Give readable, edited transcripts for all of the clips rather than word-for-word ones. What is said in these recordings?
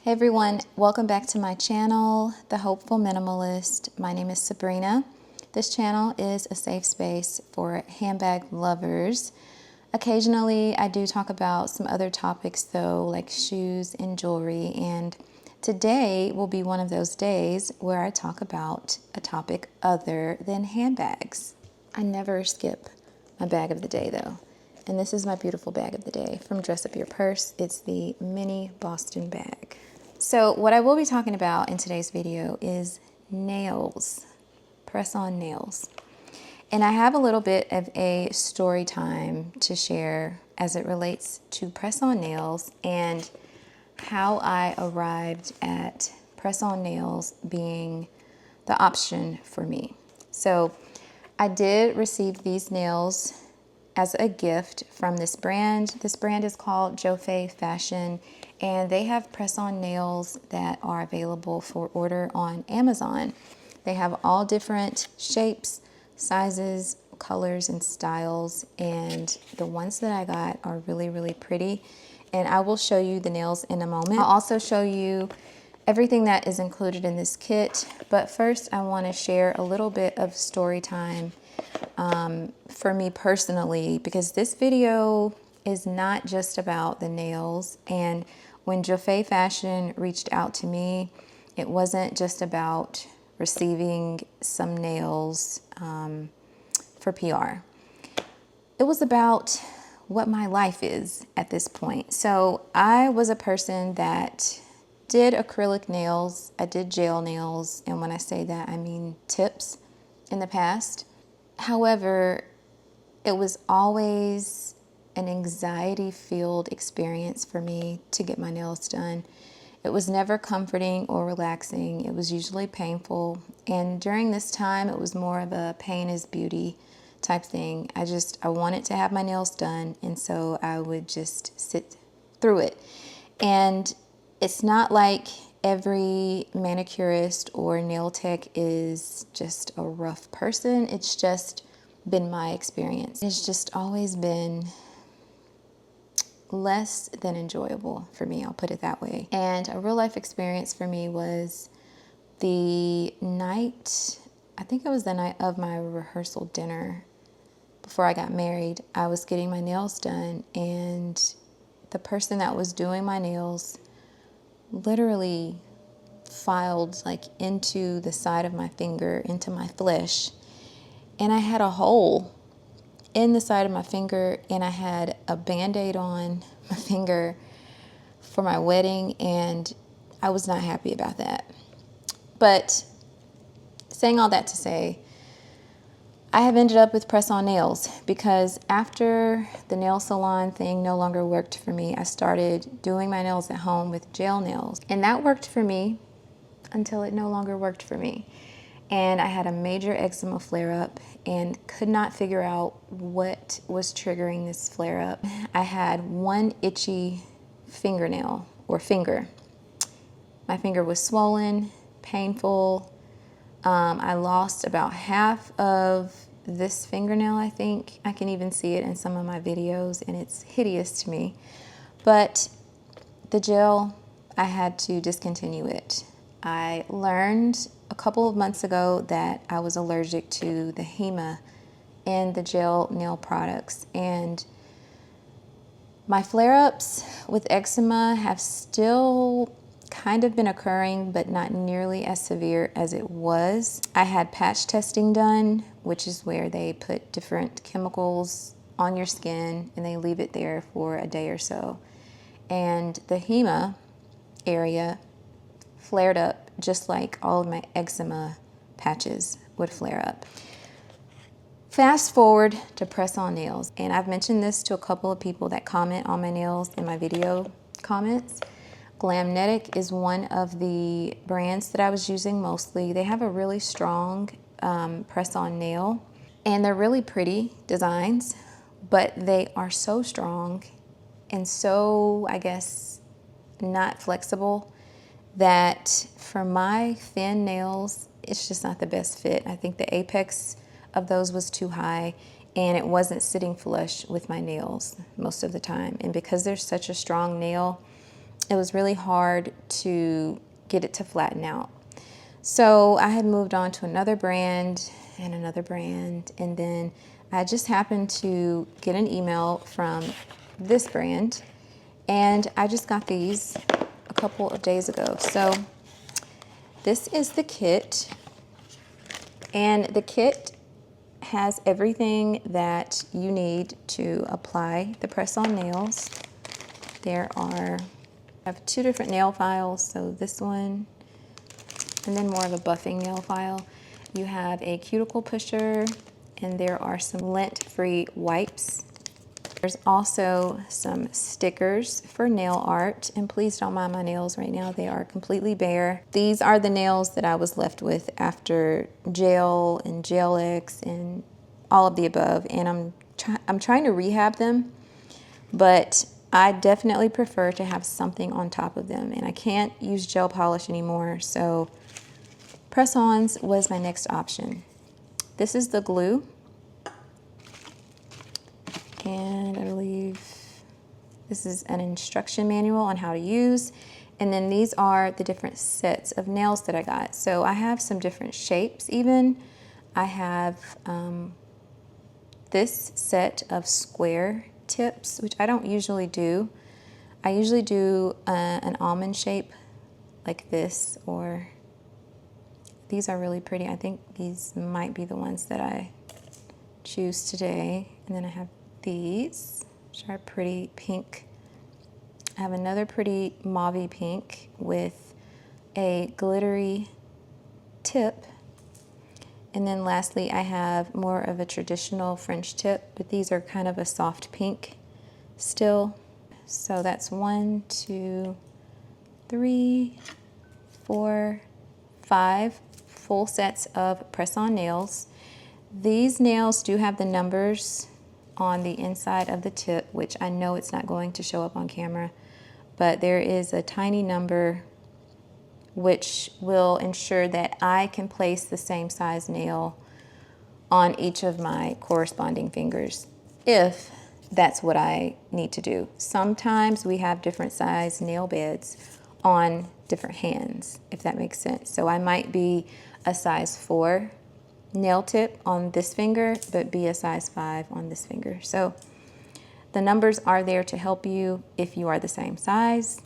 Hey everyone, welcome back to my channel, The Hopeful Minimalist. My name is Sabrina. This channel is a safe space for handbag lovers. Occasionally I do talk about some other topics though, like shoes and jewelry, and today will be one of those days where I talk about a topic other than handbags. I never skip my bag of the day though. And this is my beautiful bag of the day from Dress Up Your Purse. It's the mini Boston bag. So what I will be talking about in today's video is nails, press-on nails. And I have a little bit of a story time to share as it relates to press-on nails and how I arrived at press-on nails being the option for me. So I did receive these nails as a gift from this brand. This brand is called Jofay Fashion, and they have press-on nails that are available for order on Amazon. They have all different shapes, sizes, colors, and styles, and the ones that I got are really, really pretty. And I will show you the nails in a moment. I'll also show you everything that is included in this kit, but first I want to share a little bit of story time for me personally, because this video is not just about the nails. And when Jofay Fashion reached out to me, it wasn't just about receiving some nails for PR. It was about what my life is at this point. So I was a person that did acrylic nails, I did gel nails, and when I say that I mean tips in the past. However, it was always an anxiety-filled experience for me to get my nails done. It was never comforting or relaxing. It was usually painful. And during this time, it was more of a pain is beauty type thing. I wanted to have my nails done, and so I would just sit through it. And it's not like every manicurist or nail tech is just a rough person. It's just been my experience. It's just always been less than enjoyable for me, I'll put it that way. And a real life experience for me was the night, I think it was the night of my rehearsal dinner before I got married. I was getting my nails done, and the person that was doing my nails literally filed like into the side of my finger, into my flesh, and I had a hole in the side of my finger, and I had a band-aid on my finger for my wedding, and I was not happy about that. But saying all that to say, I have ended up with press-on nails because after the nail salon thing no longer worked for me, I started doing my nails at home with gel nails. And that worked for me until it no longer worked for me. And I had a major eczema flare-up and could not figure out what was triggering this flare-up. I had one itchy fingernail or finger. My finger was swollen, painful. I lost about half of this fingernail, I think. I can even see it in some of my videos, and it's hideous to me. But the gel, I had to discontinue it. I learned a couple of months ago that I was allergic to the HEMA in the gel nail products, and my flare-ups with eczema have still kind of been occurring, but not nearly as severe as it was. I had patch testing done, which is where they put different chemicals on your skin and they leave it there for a day or so. And the HEMA area flared up just like all of my eczema patches would flare up. Fast forward to press-on nails, and I've mentioned this to a couple of people that comment on my nails in my video comments. Glamnetic is one of the brands that I was using mostly. They have a really strong press-on nail, and they're really pretty designs, but they are so strong and so, I guess, not flexible that for my thin nails, it's just not the best fit. I think the apex of those was too high, and it wasn't sitting flush with my nails most of the time. And because there's such a strong nail, it was really hard to get it to flatten out. So I had moved on to another brand, and then I just happened to get an email from this brand, and I just got these a couple of days ago. So this is the kit, and the kit has everything that you need to apply the press-on nails. I have 2 different nail files, so this one, and then more of a buffing nail file. You have a cuticle pusher, and there are some lint-free wipes. There's also some stickers for nail art, and please don't mind my nails right now. They are completely bare. These are the nails that I was left with after gel and Gel-X and all of the above, and I'm trying to rehab them, but I definitely prefer to have something on top of them, and I can't use gel polish anymore, so press-ons was my next option. This is the glue, and I believe this is an instruction manual on how to use, and then these are the different sets of nails that I got. So I have some different shapes even. I have this set of square tips, which I don't usually do. I usually do an almond shape like this, or these are really pretty. I think these might be the ones that I choose today. And then I have these, which are pretty pink. I have another pretty mauvey pink with a glittery tip. And then lastly, I have more of a traditional French tip, but these are kind of a soft pink still. So that's 1, 2, 3, 4, 5 full sets of press-on nails. These nails do have the numbers on the inside of the tip, which I know it's not going to show up on camera, but there is a tiny number which will ensure that I can place the same size nail on each of my corresponding fingers, if that's what I need to do. Sometimes we have different size nail beds on different hands, if that makes sense. So I might be a size 4 nail tip on this finger, but be a size 5 on this finger. So the numbers are there to help you if you are the same size.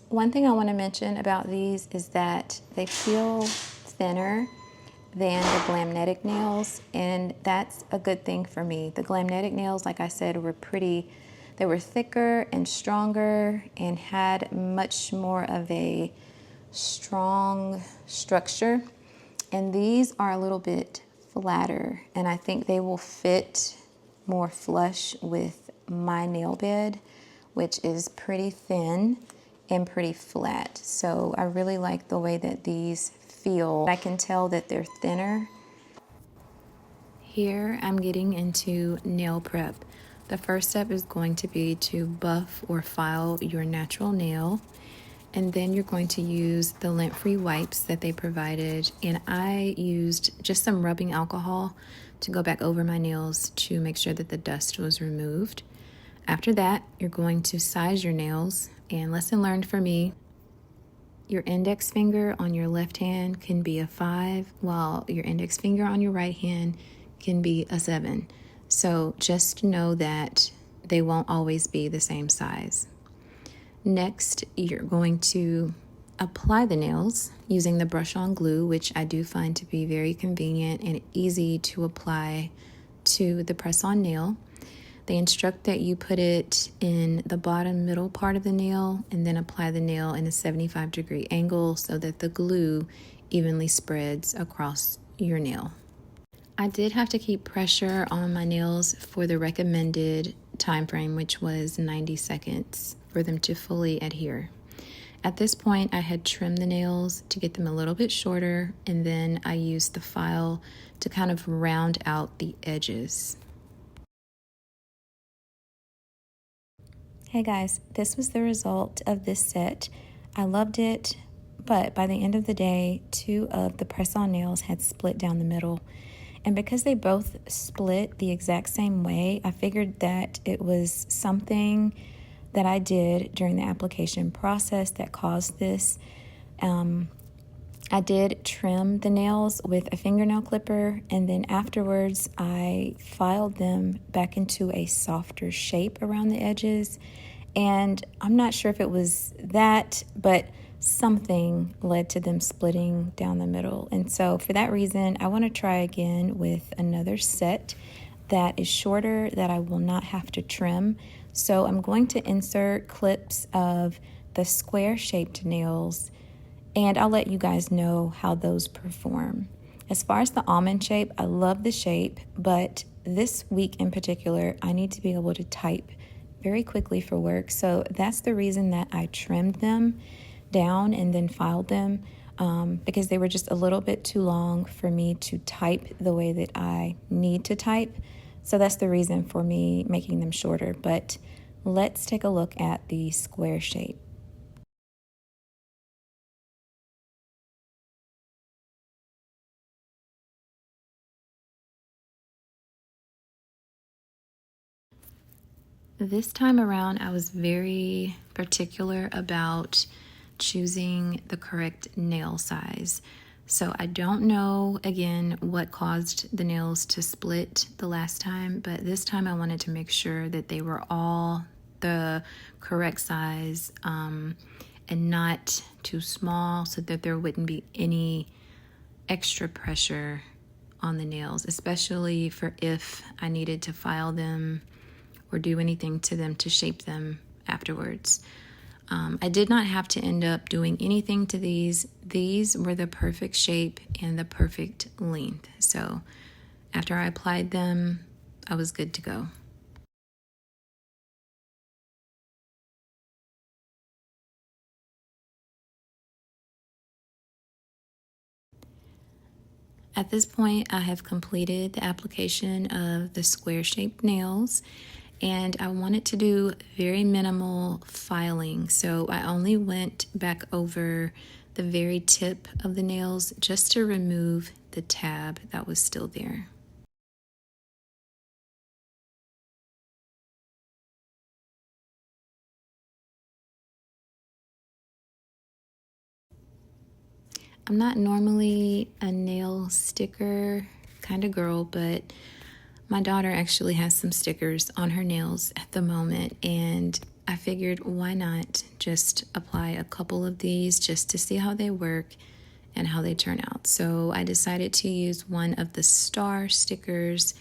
One thing I want to mention about these is that they feel thinner than the Glamnetic nails, and that's a good thing for me. The Glamnetic nails, like I said, they were thicker and stronger and had much more of a strong structure, and these are a little bit flatter, and I think they will fit more flush with my nail bed, which is pretty thin and pretty flat. So I really like the way that these feel. I can tell that they're thinner. Here I'm getting into nail prep. The first step is going to be to buff or file your natural nail, and then you're going to use the lint-free wipes that they provided, and I used just some rubbing alcohol to go back over my nails to make sure that the dust was removed. After that, you're going to size your nails, and lesson learned for me, your index finger on your left hand can be a 5, while your index finger on your right hand can be a 7. So just know that they won't always be the same size. Next, you're going to apply the nails using the brush-on glue, which I do find to be very convenient and easy to apply to the press-on nail. They instruct that you put it in the bottom middle part of the nail and then apply the nail in a 75-degree angle so that the glue evenly spreads across your nail. I did have to keep pressure on my nails for the recommended time frame, which was 90 seconds for them to fully adhere. At this point, I had trimmed the nails to get them a little bit shorter, and then I used the file to kind of round out the edges. Hey guys, this was the result of this set. I loved it, but by the end of the day, 2 of the press-on nails had split down the middle. And because they both split the exact same way, I figured that it was something that I did during the application process that caused this. I did trim the nails with a fingernail clipper, and then afterwards I filed them back into a softer shape around the edges. And I'm not sure if it was that, but something led to them splitting down the middle. And so for that reason, I want to try again with another set that is shorter, that I will not have to trim. So I'm going to insert clips of the square shaped nails, and I'll let you guys know how those perform. As far as the almond shape, I love the shape, but this week in particular, I need to be able to type very quickly for work. So that's the reason that I trimmed them down and then filed them, because they were just a little bit too long for me to type the way that I need to type. So that's the reason for me making them shorter. But let's take a look at the square shape. This time around, I was very particular about choosing the correct nail size. So I don't know, again, what caused the nails to split the last time, but this time I wanted to make sure that they were all the correct size, and not too small, so that there wouldn't be any extra pressure on the nails, especially for if I needed to file them or do anything to them to shape them afterwards. I did not have to end up doing anything to these. These were the perfect shape and the perfect length. So after I applied them, I was good to go. At this point, I have completed the application of the square-shaped nails, and I wanted to do very minimal filing. So I only went back over the very tip of the nails just to remove the tab that was still there. I'm not normally a nail sticker kind of girl, but my daughter actually has some stickers on her nails at the moment, and I figured why not just apply a couple of these just to see how they work and how they turn out. So I decided to use one of the star stickers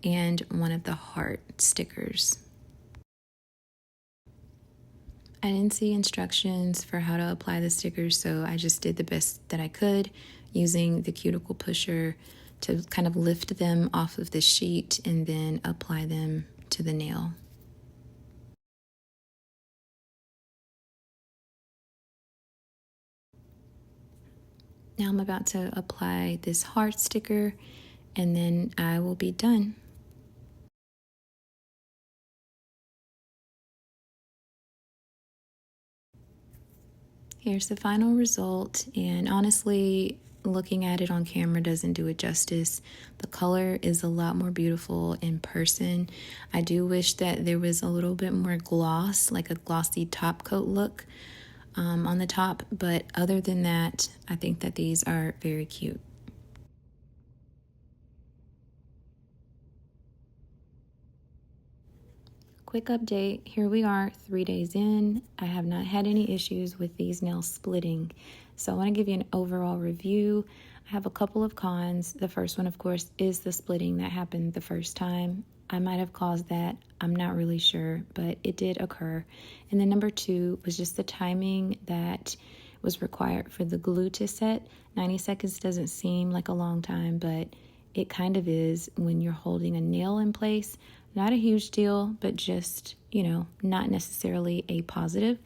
and one of the heart stickers. I didn't see instructions for how to apply the stickers, so I just did the best that I could using the cuticle pusher to kind of lift them off of the sheet and then apply them to the nail. Now I'm about to apply this heart sticker, and then I will be done. Here's the final result, and honestly, looking at it on camera doesn't do it justice. The color is a lot more beautiful in person. I do wish that there was a little bit more gloss, like a glossy top coat look on the top, but other than that, I think that these are very cute. Quick update, here we are 3 days in. I have not had any issues with these nails splitting. So I want to give you an overall review. I have a couple of cons. The first one, of course, is the splitting that happened the first time. I might have caused that. I'm not really sure, but it did occur. And then number two was just the timing that was required for the glue to set. 90 seconds doesn't seem like a long time, but it kind of is when you're holding a nail in place. Not a huge deal, but just, not necessarily a positive.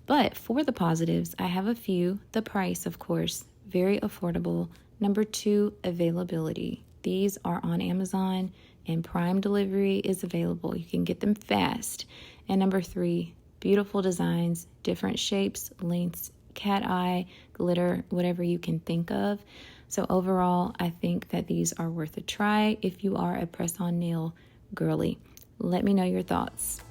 But for the positives, I have a few. The price, of course, very affordable. Number two, availability. These are on Amazon and Prime delivery is available. You can get them fast. And number three, beautiful designs, different shapes, lengths, cat eye, glitter, whatever you can think of. So overall, I think that these are worth a try if you are a press-on nail girly. Let me know your thoughts.